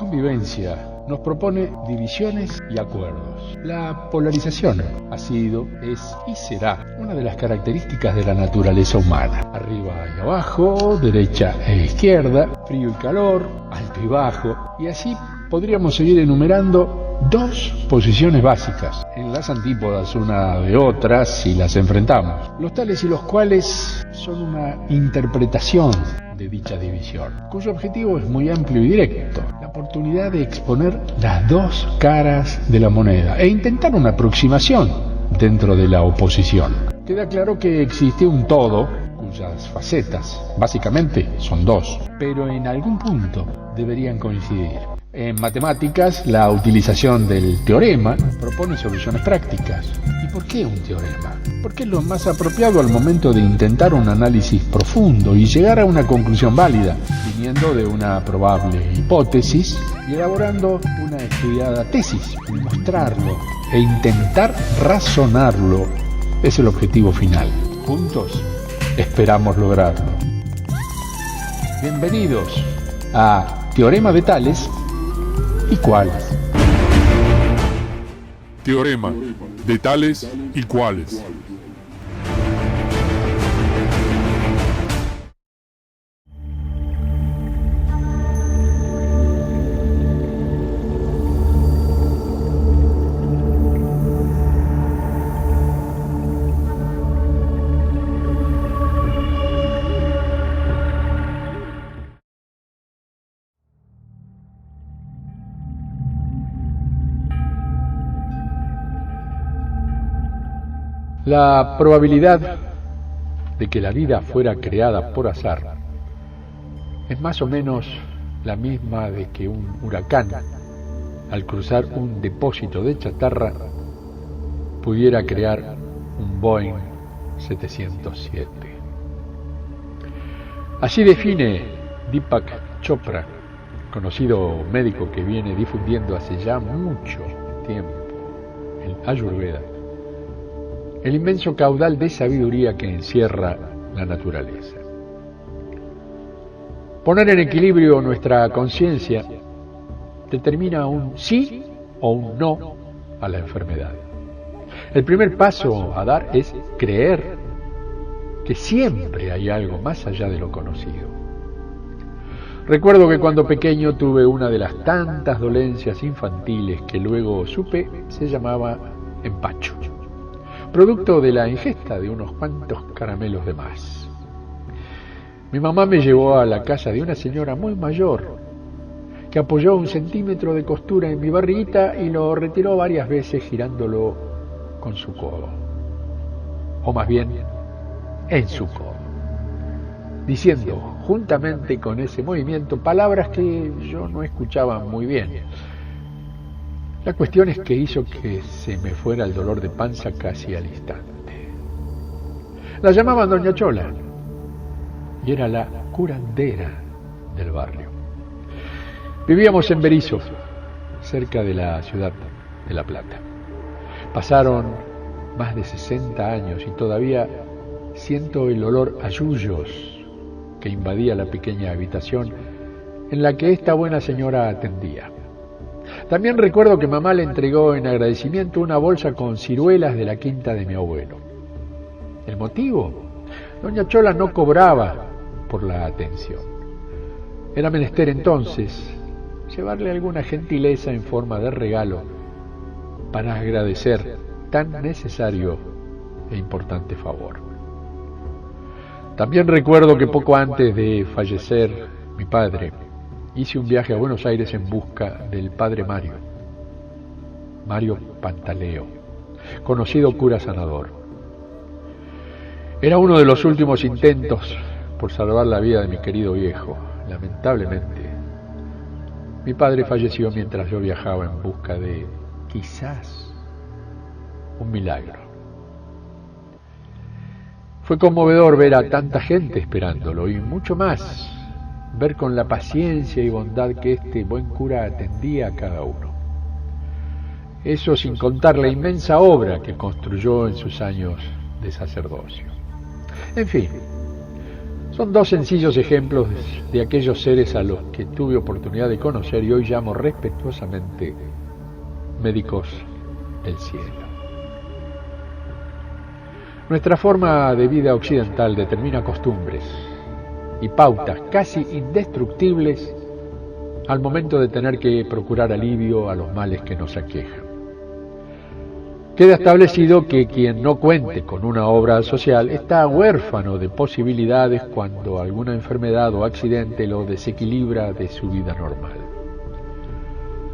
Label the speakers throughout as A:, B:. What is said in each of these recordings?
A: convivencia nos propone divisiones y acuerdos. La polarización ha sido, es y será una de las características de la naturaleza humana. Arriba y abajo, derecha e izquierda, frío y calor, alto y bajo, y así podríamos seguir enumerando dos posiciones básicas, en las antípodas una de otra si las enfrentamos, los tales y los cuales son una interpretación de dicha división, cuyo objetivo es muy amplio y directo, la oportunidad de exponer las dos caras de la moneda e intentar una aproximación dentro de la oposición. Queda claro que existe un todo cuyas facetas, básicamente, son dos, pero en algún punto deberían coincidir. En matemáticas, la utilización del teorema propone soluciones prácticas. ¿Y por qué un teorema? Porque es lo más apropiado al momento de intentar un análisis profundo y llegar a una conclusión válida, viniendo de una probable hipótesis y elaborando una estudiada tesis, mostrarlo e intentar razonarlo es el objetivo final. Juntos esperamos lograrlo. Bienvenidos a Teorema de Tales y Cuales.
B: Teorema de Tales y Cuales.
A: La probabilidad de que la vida fuera creada por azar es más o menos la misma de que un huracán, al cruzar un depósito de chatarra, pudiera crear un Boeing 707. Así define Deepak Chopra, conocido médico que viene difundiendo hace ya mucho tiempo el Ayurveda, el inmenso caudal de sabiduría que encierra la naturaleza. Poner en equilibrio nuestra conciencia determina un sí o un no a la enfermedad. El primer paso a dar es creer que siempre hay algo más allá de lo conocido. Recuerdo que cuando pequeño tuve una de las tantas dolencias infantiles que luego supe se llamaba empacho, producto de la ingesta de unos cuantos caramelos de más. Mi mamá me llevó a la casa de una señora muy mayor, que apoyó 1 centímetro de costura en mi barriguita y lo retiró varias veces girándolo con su codo, o más bien, en su codo, diciendo, juntamente con ese movimiento, palabras que yo no escuchaba muy bien. La cuestión es que hizo que se me fuera el dolor de panza casi al instante. La llamaban Doña Chola y era la curandera del barrio. Vivíamos en Berisso, cerca de la ciudad de La Plata. Pasaron más de 60 años y todavía siento el olor a yuyos que invadía la pequeña habitación en la que esta buena señora atendía. También recuerdo que mamá le entregó en agradecimiento una bolsa con ciruelas de la quinta de mi abuelo. ¿El motivo? Doña Chola no cobraba por la atención. Era menester entonces llevarle alguna gentileza en forma de regalo para agradecer tan necesario e importante favor. También recuerdo que poco antes de fallecer mi padre, hice un viaje a Buenos Aires en busca del padre Mario Pantaleo, conocido cura sanador. Era uno de los últimos intentos por salvar la vida de mi querido viejo. Lamentablemente, mi padre falleció mientras yo viajaba en busca de, quizás, un milagro. Fue conmovedor ver a tanta gente esperándolo y mucho más, ver con la paciencia y bondad que este buen cura atendía a cada uno. Eso sin contar la inmensa obra que construyó en sus años de sacerdocio. En fin, Son dos sencillos ejemplos de aquellos seres a los que tuve oportunidad de conocer y hoy llamo respetuosamente médicos del cielo. Nuestra forma de vida occidental determina costumbres y pautas casi indestructibles al momento de tener que procurar alivio a los males que nos aquejan. Queda establecido que quien no cuente con una obra social está huérfano de posibilidades cuando alguna enfermedad o accidente lo desequilibra de su vida normal.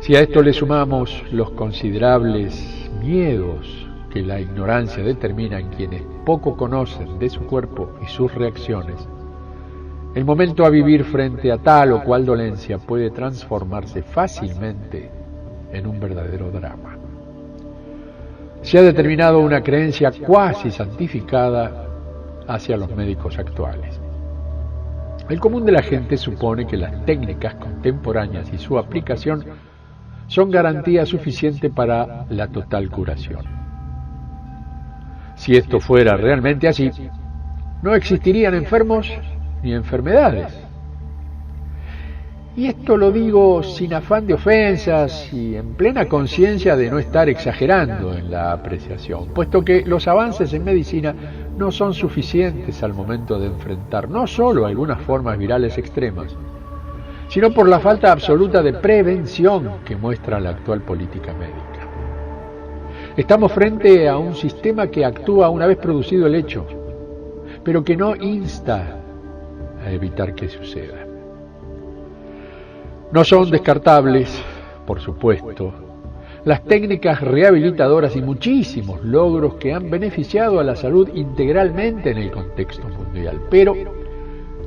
A: Si a esto le sumamos los considerables miedos que la ignorancia determina en quienes poco conocen de su cuerpo y sus reacciones, el momento a vivir frente a tal o cual dolencia puede transformarse fácilmente en un verdadero drama. Se ha determinado una creencia cuasi santificada hacia los médicos actuales. El común de la gente supone que las técnicas contemporáneas y su aplicación son garantía suficiente para la total curación. Si esto fuera realmente así, no existirían enfermos ni enfermedades. Y esto lo digo sin afán de ofensas y en plena conciencia de no estar exagerando en la apreciación, puesto que los avances en medicina no son suficientes al momento de enfrentar no solo algunas formas virales extremas, sino por la falta absoluta de prevención que muestra la actual política médica. Estamos frente a un sistema que actúa una vez producido el hecho, pero que no insta a evitar que suceda. No son descartables, por supuesto, las técnicas rehabilitadoras y muchísimos logros que han beneficiado a la salud integralmente en el contexto mundial, pero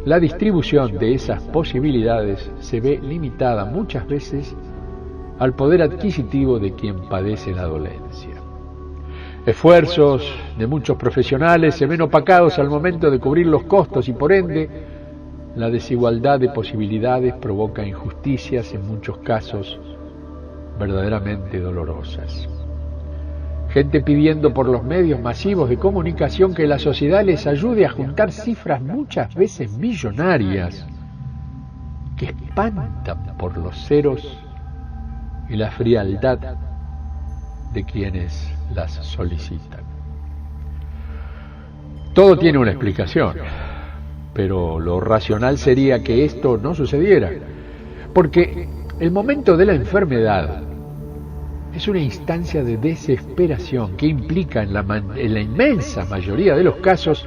A: la distribución de esas posibilidades se ve limitada muchas veces al poder adquisitivo de quien padece la dolencia. Esfuerzos de muchos profesionales se ven opacados al momento de cubrir los costos y por ende la desigualdad de posibilidades provoca injusticias en muchos casos verdaderamente dolorosas. Gente pidiendo por los medios masivos de comunicación que la sociedad les ayude a juntar cifras muchas veces millonarias que espantan por los ceros y la frialdad de quienes las solicitan. Todo tiene una explicación, pero lo racional sería que esto no sucediera, porque el momento de la enfermedad es una instancia de desesperación que implica en la inmensa mayoría de los casos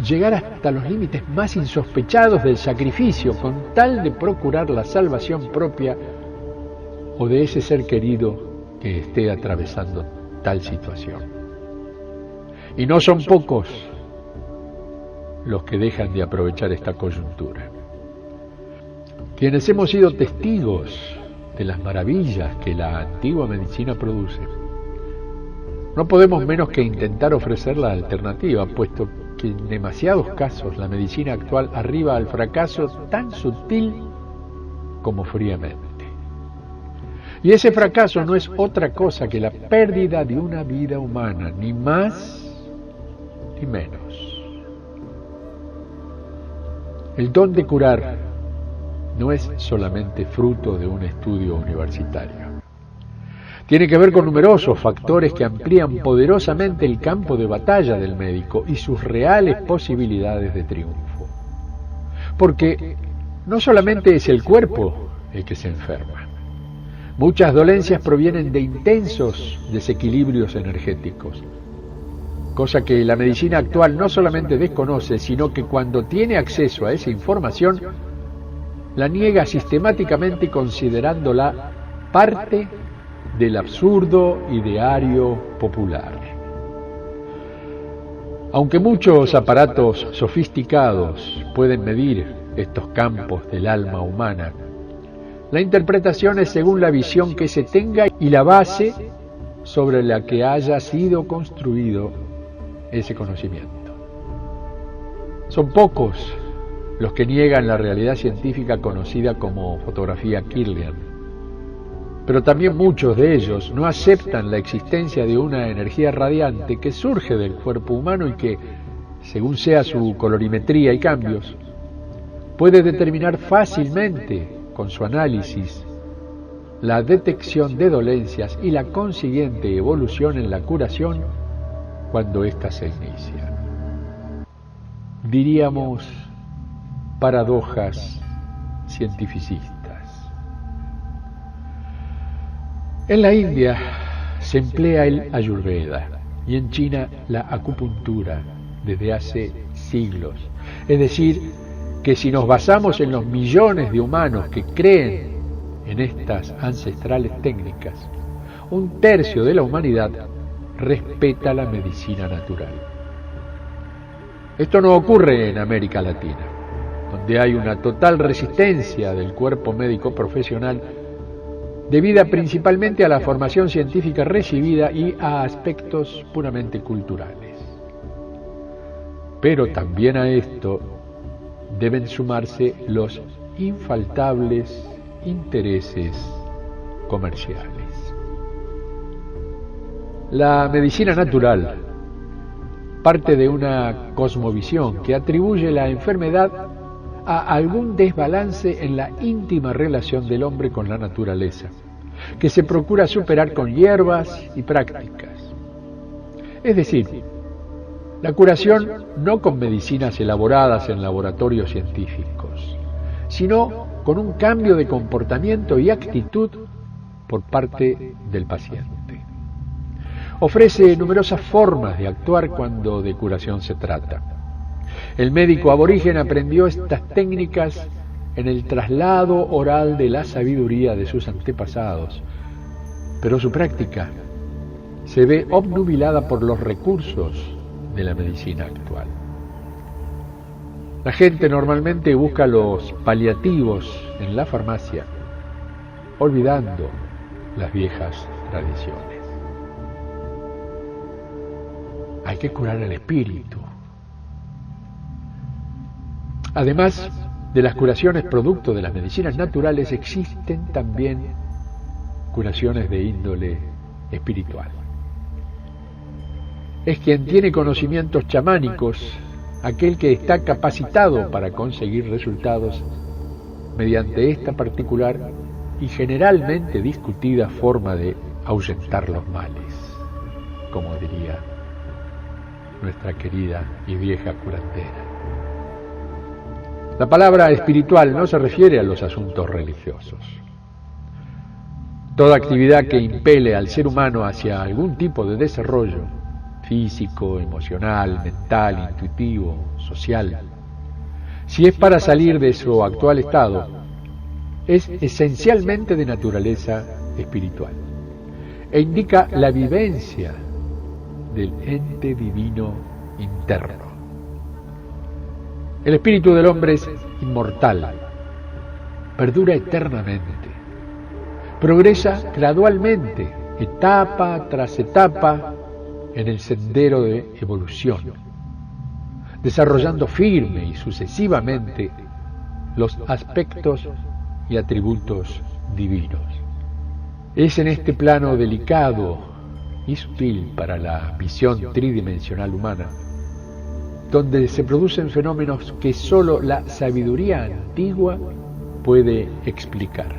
A: llegar hasta los límites más insospechados del sacrificio con tal de procurar la salvación propia o de ese ser querido que esté atravesando tal situación. Y no son pocos los que dejan de aprovechar esta coyuntura. Quienes hemos sido testigos de las maravillas que la antigua medicina produce, no podemos menos que intentar ofrecer la alternativa, puesto que en demasiados casos la medicina actual arriba al fracaso tan sutil como fríamente. Y ese fracaso no es otra cosa que la pérdida de una vida humana, ni más ni menos. El don de curar no es solamente fruto de un estudio universitario. Tiene que ver con numerosos factores que amplían poderosamente el campo de batalla del médico y sus reales posibilidades de triunfo. Porque no solamente es el cuerpo el que se enferma. Muchas dolencias provienen de intensos desequilibrios energéticos, cosa que la medicina actual no solamente desconoce, sino que cuando tiene acceso a esa información, la niega sistemáticamente considerándola parte del absurdo ideario popular. Aunque muchos aparatos sofisticados pueden medir estos campos del alma humana, la interpretación es según la visión que se tenga y la base sobre la que haya sido construido ese conocimiento. Son pocos los que niegan la realidad científica conocida como fotografía Kirlian, pero también muchos de ellos no aceptan la existencia de una energía radiante que surge del cuerpo humano y que según sea su colorimetría y cambios, puede determinar fácilmente con su análisis la detección de dolencias y la consiguiente evolución en la curación cuando ésta se inicia. Diríamos paradojas cientificistas. En la India se emplea el Ayurveda y en China la acupuntura desde hace siglos. Es decir, que si nos basamos en los millones de humanos que creen en estas ancestrales técnicas, 1/3 de la humanidad respeta la medicina natural. Esto no ocurre en América Latina, donde hay una total resistencia del cuerpo médico profesional debida principalmente a la formación científica recibida y a aspectos puramente culturales. Pero también a esto deben sumarse los infaltables intereses comerciales. La medicina natural parte de una cosmovisión que atribuye la enfermedad a algún desbalance en la íntima relación del hombre con la naturaleza, que se procura superar con hierbas y prácticas. Es decir, la curación no con medicinas elaboradas en laboratorios científicos, sino con un cambio de comportamiento y actitud por parte del paciente. Ofrece numerosas formas de actuar cuando de curación se trata. El médico aborigen aprendió estas técnicas en el traslado oral de la sabiduría de sus antepasados, pero su práctica se ve obnubilada por los recursos de la medicina actual. La gente normalmente busca los paliativos en la farmacia, olvidando las viejas tradiciones. Hay que curar el espíritu. Además de las curaciones producto de las medicinas naturales, existen también curaciones de índole espiritual. Es quien tiene conocimientos chamánicos, aquel que está capacitado para conseguir resultados mediante esta particular y generalmente discutida forma de ahuyentar los males, como diría nuestra querida y vieja curandera. La palabra espiritual no se refiere a los asuntos religiosos. Toda actividad que impele al ser humano hacia algún tipo de desarrollo físico, emocional, mental, intuitivo, social, si es para salir de su actual estado, es esencialmente de naturaleza espiritual e indica la vivencia del ente divino interno. El espíritu del hombre es inmortal, perdura eternamente, progresa gradualmente, etapa tras etapa, en el sendero de evolución, desarrollando firme y sucesivamente los aspectos y atributos divinos. Es en este plano delicado y sutil para la visión tridimensional humana donde se producen fenómenos que sólo la sabiduría antigua puede explicar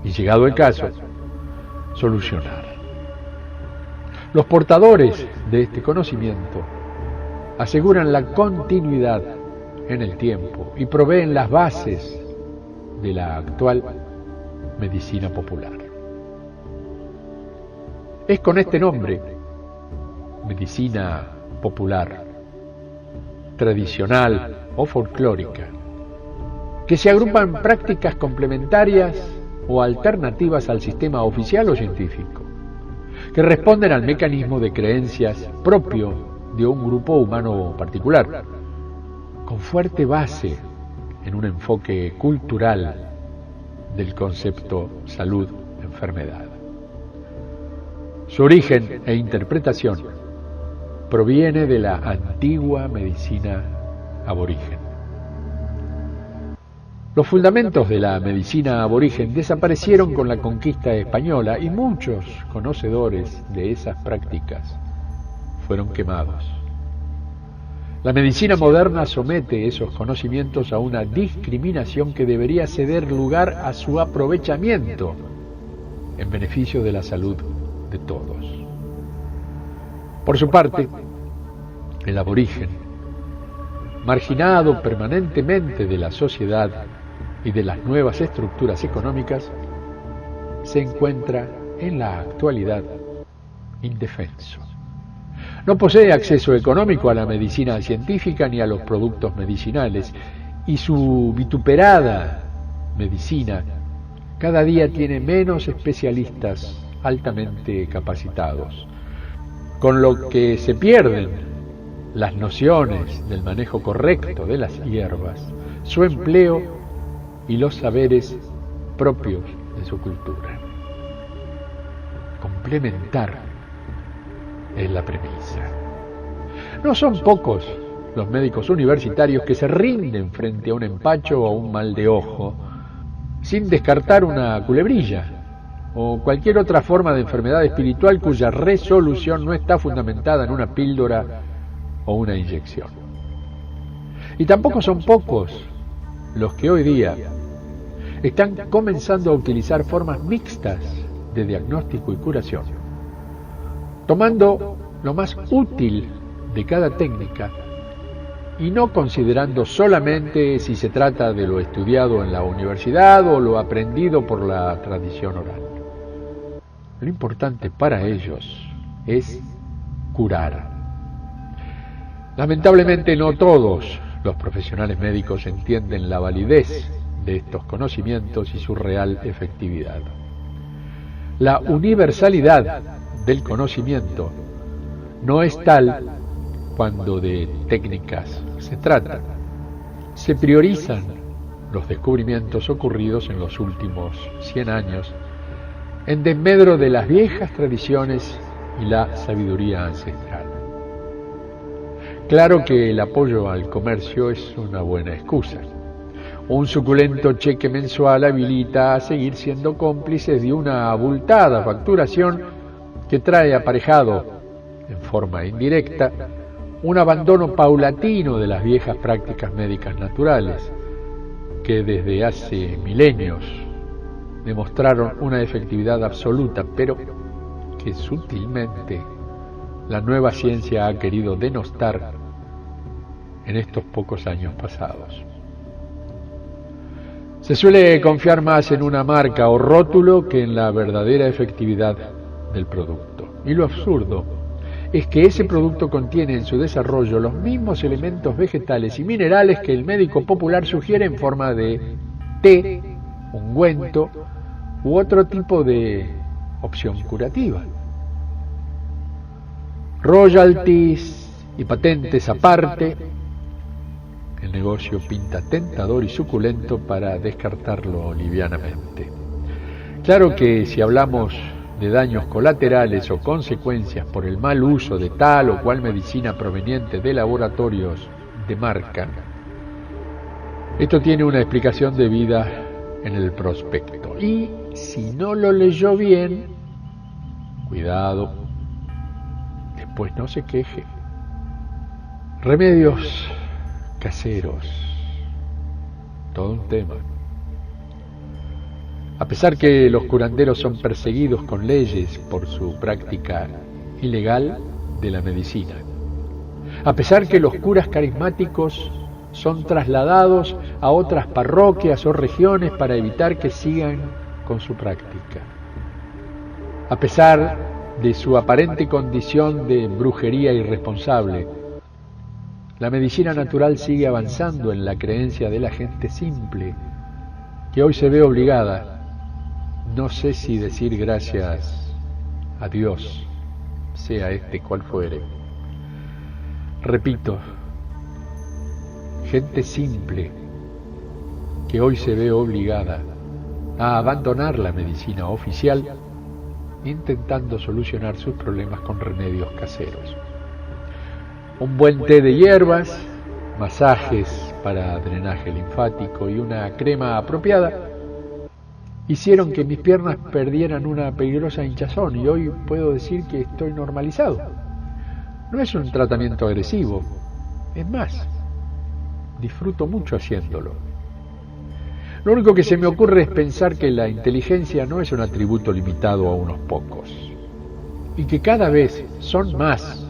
A: y, llegado el caso, solucionar. Los portadores de este conocimiento aseguran la continuidad en el tiempo y proveen las bases de la actual medicina popular. Es con este nombre, medicina popular, tradicional o folclórica, que se agrupan prácticas complementarias o alternativas al sistema oficial o científico, que responden al mecanismo de creencias propio de un grupo humano particular, con fuerte base en un enfoque cultural del concepto salud-enfermedad. Su origen e interpretación proviene de la antigua medicina aborigen. Los fundamentos de la medicina aborigen desaparecieron con la conquista española y muchos conocedores de esas prácticas fueron quemados. La medicina moderna somete esos conocimientos a una discriminación que debería ceder lugar a su aprovechamiento en beneficio de la salud de todos. Por su parte, el aborigen, marginado permanentemente de la sociedad y de las nuevas estructuras económicas, se encuentra en la actualidad indefenso. No posee acceso económico a la medicina científica ni a los productos medicinales, y su vituperada medicina cada día tiene menos especialistas altamente capacitados, con lo que se pierden las nociones del manejo correcto de las hierbas, su empleo y los saberes propios de su cultura. Complementar es la premisa. No son pocos los médicos universitarios que se rinden frente a un empacho o un mal de ojo, sin descartar una culebrilla o cualquier otra forma de enfermedad espiritual cuya resolución no está fundamentada en una píldora o una inyección. Y tampoco son pocos los que hoy día están comenzando a utilizar formas mixtas de diagnóstico y curación, tomando lo más útil de cada técnica y no considerando solamente si se trata de lo estudiado en la universidad o lo aprendido por la tradición oral. Lo importante para ellos es curar. Lamentablemente no todos los profesionales médicos entienden la validez de estos conocimientos y su real efectividad. La universalidad del conocimiento no es tal cuando de técnicas se trata. Se priorizan los descubrimientos ocurridos en los últimos 100 años en desmedro de las viejas tradiciones y la sabiduría ancestral. Claro que el apoyo al comercio es una buena excusa. Un suculento cheque mensual habilita a seguir siendo cómplices de una abultada facturación que trae aparejado, en forma indirecta, un abandono paulatino de las viejas prácticas médicas naturales, que desde hace milenios demostraron una efectividad absoluta, pero que sutilmente la nueva ciencia ha querido denostar en estos pocos años pasados. Se suele confiar más en una marca o rótulo que en la verdadera efectividad del producto. Y lo absurdo es que ese producto contiene en su desarrollo los mismos elementos vegetales y minerales que el médico popular sugiere en forma de té, ungüento u otro tipo de opción curativa. Royalties y patentes aparte, el negocio pinta tentador y suculento para descartarlo livianamente. Claro que si hablamos de daños colaterales o consecuencias por el mal uso de tal o cual medicina proveniente de laboratorios de marca, esto tiene una explicación debida en el prospecto. Y si no lo leyó bien, cuidado, después no se queje. Remedios caseros, todo un tema. A pesar que los curanderos son perseguidos con leyes por su práctica ilegal de la medicina, a pesar que los curas carismáticos son trasladados a otras parroquias o regiones para evitar que sigan con su práctica, a pesar de su aparente condición de brujería irresponsable, la medicina natural sigue avanzando en la creencia de la gente simple, que hoy se ve obligada, no sé si decir gracias a Dios, sea este cual fuere. Repito, gente simple que hoy se ve obligada a abandonar la medicina oficial intentando solucionar sus problemas con remedios caseros. Un buen té de hierbas, masajes para drenaje linfático y una crema apropiada hicieron que mis piernas perdieran una peligrosa hinchazón y hoy puedo decir que estoy normalizado. No es un tratamiento agresivo, Es más, disfruto mucho haciéndolo. Lo único que se me ocurre es pensar que la inteligencia no es un atributo limitado a unos pocos, y que cada vez son más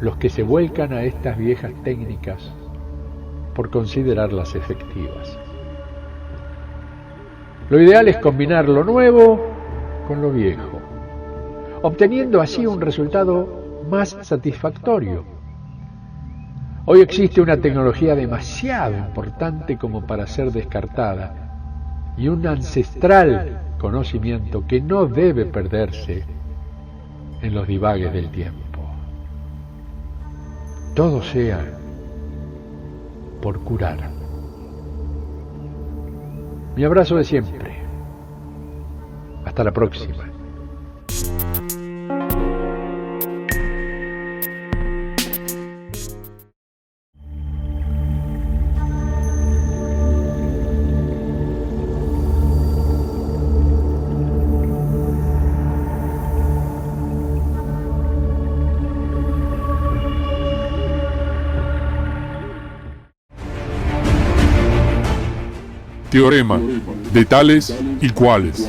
A: los que se vuelcan a estas viejas técnicas por considerarlas efectivas. Lo ideal es combinar lo nuevo con lo viejo, obteniendo así un resultado más satisfactorio. Hoy existe una tecnología demasiado importante como para ser descartada y un ancestral conocimiento que no debe perderse en los divagues del tiempo. Todo sea por curar. Mi abrazo de siempre. Hasta la próxima.
B: Teorema de tales y cuales.